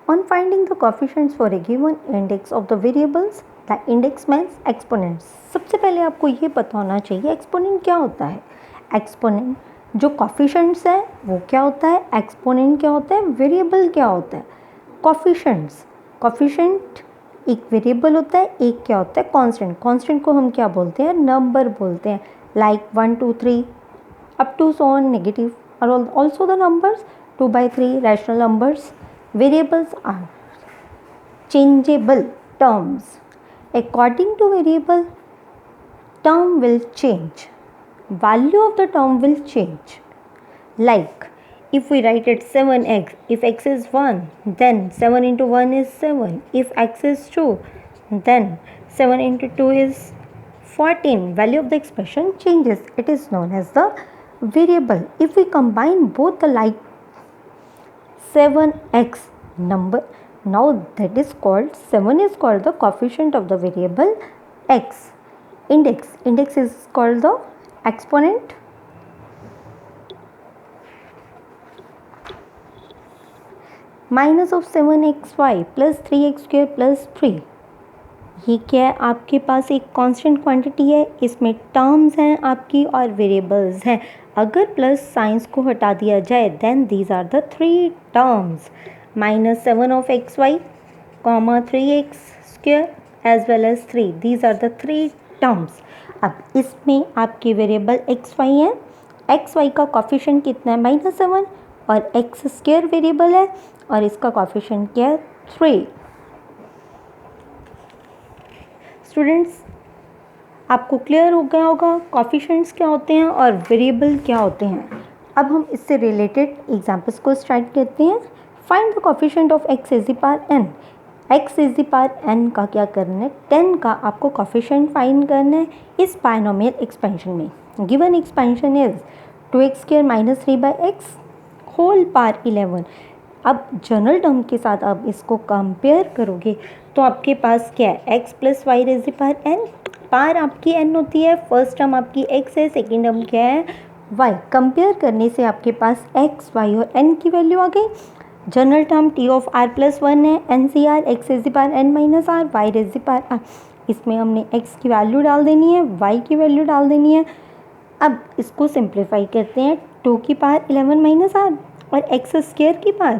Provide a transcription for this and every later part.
On finding the coefficients for a given index of the variables, the index means exponents. सबसे पहले आपको ये पता होना चाहिए एक्सपोनेंट क्या होता है. एक्सपोनेंट जो कॉफिशेंट्स है वो क्या होता है, एक्सपोनेंट क्या होता है, वेरिएबल क्या होता है. कॉफिशेंट्स, कॉफिशेंट एक वेरिएबल होता है, एक क्या होता है कांस्टेंट. कांस्टेंट को हम क्या बोलते हैं, नंबर बोलते हैं. Like 1 2 3 up to so on negative are also the numbers. 2 by 3 rational numbers. Variables are changeable terms. According to variable, term will change. Value of the term will change. Like if we write it 7x, if x is 1, then 7 into 1 is 7. If x is 2, then 7 into 2 is 14. Value of the expression changes. It is known as the variable. If we combine both the like 7x number, now that is called 7 is called the coefficient of the variable x. Index is called the exponent. Minus of 7xy plus 3x square plus 3, ये क्या है, आपके पास एक constant quantity है, इसमें terms हैं आपकी और वेरिएबल्स हैं. अगर प्लस साइंस को हटा दिया जाए then these are the 3 terms. -7 of xy, 3x square as well as 3. These are the 3 terms. अब इसमें आपके वेरिएबल xy हैं. xy का कॉफिशेंट कितना है, -7, और x स्क्वायर वेरिएबल है और इसका कॉफिशेंट क्या है, 3. स्टूडेंट्स आपको क्लियर हो गया होगा कॉफिशेंट्स क्या होते हैं और वेरिएबल क्या होते हैं. अब हम इससे रिलेटेड एग्जांपल्स को स्टार्ट करते हैं. Find the coefficient of x is the power n. x is the power n का क्या करना है, 10 का आपको कॉफिशेंट फाइंड करना है इस बायनोमियल एक्सपेंशन में. Given expansion is 2x square minus 3/x whole power 11. अब जनरल टर्म के साथ आप इसको कंपेयर करोगे तो आपके पास क्या है, x plus Y raise the power n. Power आपकी n होती है, फर्स्ट टर्म आपकी x है, सेकेंड टर्म क्या है, y. कंपेयर करने से आपके पास x, y और n की वैल्यू आ गई. General term t of r plus 1 है, NCR x raise the power n minus r, y raise the power r. इसमें हमने x की वैल्यू डाल देनी है, y की वैल्यू डाल देनी है. अब इसको सिंप्लीफाई करते हैं, 2 की पावर 11 माइनस r और x स्क्वायर की पावर,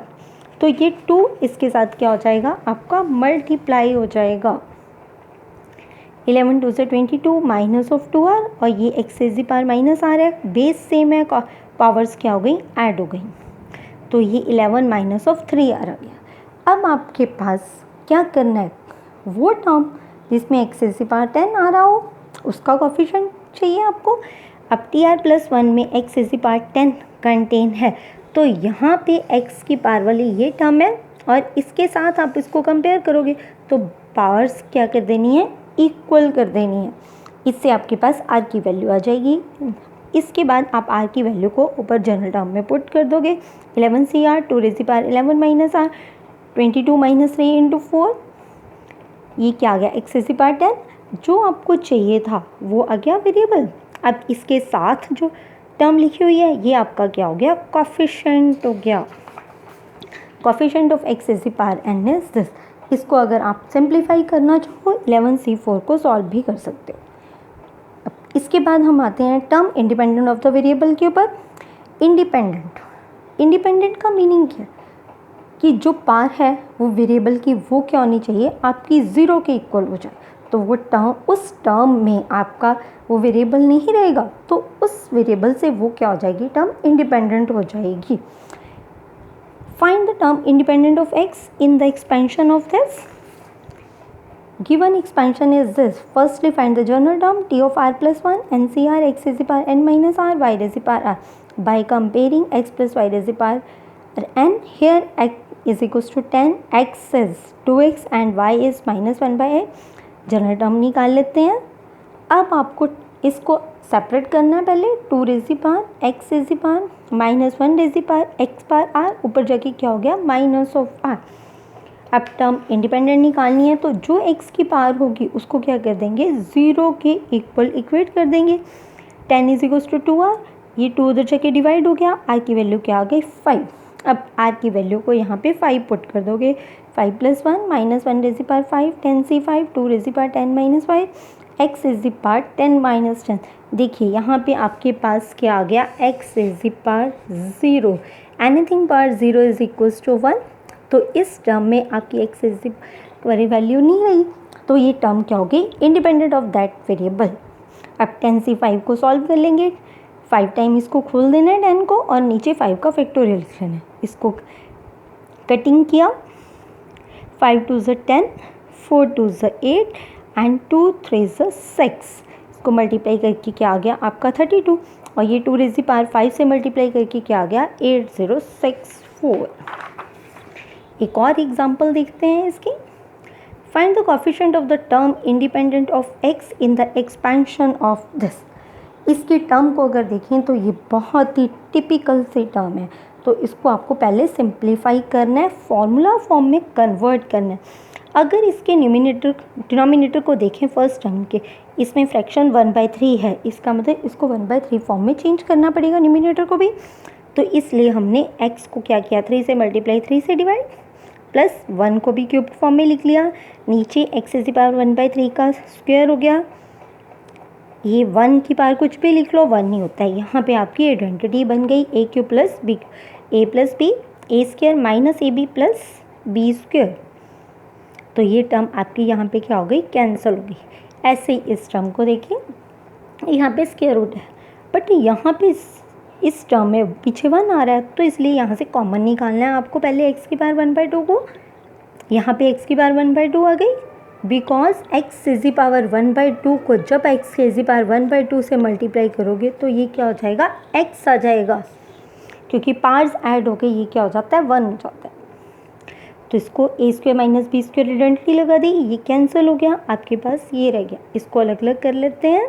तो ये 2 इसके साथ क्या हो जाएगा, आपका मल्टीप्लाई हो जाएगा. 11 2 से 22 माइनस ऑफ 2r और ये x raise the power minus r है. बेस सेम है, पावर्स क्या हो गई, ऐड हो गई. तो ये 11 माइनस ऑफ 3r आ गया. अब आपके पास क्या करना है, वो टर्म जिसमें x रेज़ द पावर 10 आ रहा हो उसका कोफिशिएंट चाहिए आपको. अब tr प्लस 1 में x raise the power 10 contain है, तो यहाँ पे x की पावर वाली ये टर्म है और इसके साथ आप इसको कंपेयर करोगे तो पावर्स क्या कर देनी है, इक्वल कर देनी है. इससे आपके पास r की वैल्यू आ जाएगी. इसके बाद आप r की वैल्यू को ऊपर जनरल टर्म में पुट कर दोगे. 11cr 2 raise the power 11 minus r, 22 minus 3 into 4, ये क्या आ गया, x रेज़ द पावर 10. जो आपको चाहिए था वो आ गया वेरिएबल. अब इसके साथ जो टर्म लिखी हुई है ये आपका क्या हो गया, कोफिशिएंट हो गया. Coefficient of x is the power n is this. इसको अगर आप सिंप्लीफाई करना चाहो 11c4 को सॉल्व भी कर सकते हो. अब इसके बाद हम आते हैं term independent of the variable के ऊपर. इंडिपेंडेंट का मीनिंग क्या है कि जो पावर है वो वेरिएबल की वो क्या होनी चाहिए, आपकी 0 के इक्वल हो जाए. तो वो टर्म, उस टर्म में आपका वो वेरिएबल नहीं रहेगा, तो उस वेरिएबल से वो क्या हो जाएगी, टर्म इंडिपेंडेंट हो जाएगी. Find the term independent of x in the expansion of this. Given expansion is this. Firstly find the general term t of r plus 1 NCR x raise the power n minus r, y raise the power r by comparing x plus y raise the power n. Here x is equals to 10, x is 2x and y is minus 1/8. General term निकाल लेते हैं. अब आपको इसको separate करना है. पहले 2 raise the power x raise the power minus 1 raise the power x power r, ऊपर जाके क्या हो गया, माइनस ऑफ r. अब टर्म इंडिपेंडेंट निकालनी है तो जो x की पावर होगी उसको क्या कर देंगे, 0 के इक्वल इक्वेट कर देंगे. 10 इज इक्वल्स टू 2r, ये 2 उधर जाके डिवाइड हो गया, r की वैल्यू क्या आ गई, 5. अब आर की वैल्यू को यहाँ पे 5 पुट कर दोगे, 5 + 1 -1 rays power 5, 10c5, 2 rays power 10 - 5, x raise power 10 - 10। देखिए यहाँ पे आपके पास क्या आ गया, x raise power 0, anything power 0 is equals to 1। तो इस टर्म में आपकी x रेज़ वाली वैल्यू नहीं रही, तो ये टर्म क्या होगी, इंडिपेंडेंट ऑफ दैट वेरिएबल। अब 10c5 को सॉल्व कर लेंगे, 5 टाइम इसको खोल देना है 10 को और नीचे 5 का फैक्टोरियल लिख लेना है। इसको कटिंग किया, 5 × 2 = 10, 4 × 2 = 8 एंड 2 × 3 = 6। इसको मल्टीप्लाई करके क्या आ गया आपका 32, और ये 2 रेज़ पावर 5 से मल्टीप्लाई करके क्या आ गया 8064। एक और एग्जांपल देखते हैं इसकी। Find the coefficient of the term independent of x in the expansion of this. इसकी टर्म को अगर देखें तो ये बहुत ही टिपिकल सी टर्म है, तो इसको आपको पहले सिंप्लीफाई करना है, फॉर्मूला फॉर्म में कन्वर्ट करना है। अगर इसके डिनोमिनेटर को देखें फर्स्ट टर्म के, इसमें फ्रैक्शन 1/3 है, इसका मतलब इसको 1/3 फॉर्म में चेंज करना पड़ेगा न्यूमिनेटर को भी। तो इसलिए हमने x को क्या किया, 3 से मल्टीप्लाई, 3 से डिवाइड, प्लस 1 को भी क्यूब फॉर्म में लिख लिया, नीचे x रेज़ पावर 1/3 का स्क्वायर हो गया। ये 1 की पावर कुछ भी लिख लो, 1 नहीं होता है। यहाँ पे आपकी आइडेंटिटी बन गई a³ + b, a + b, a² - ab + b²। तो ये टर्म आपकी यहाँ पे क्या हो गई, कैंसिल हो गई। ऐसे ही इस टर्म को देखिए, यहाँ पे स्क्वायर रूट है, बट यहाँ पे इस टर्म में पीछे 1 आ रहा है, तो इसलिए यहाँ से कॉमन निकालना है आपको पहले x की पावर 1/2 को। यहाँ पे x की पावर 1/2 आ गई, बिकॉज x रेज़ पावर 1/2 को जब x रेज़ पावर 1/2 से मल्टीप्लाई करोगे तो ये क्या हो जाएगा, x आ जाएगा, क्योंकि पार्ट्स ऐड हो गए, ये क्या हो जाता है, 1 हो जाता है। तो इसको a² - b² आइडेंटिटी लगा दी, ये कैंसिल हो गया, आपके पास ये रह गया। इसको अलग अलग कर लेते हैं।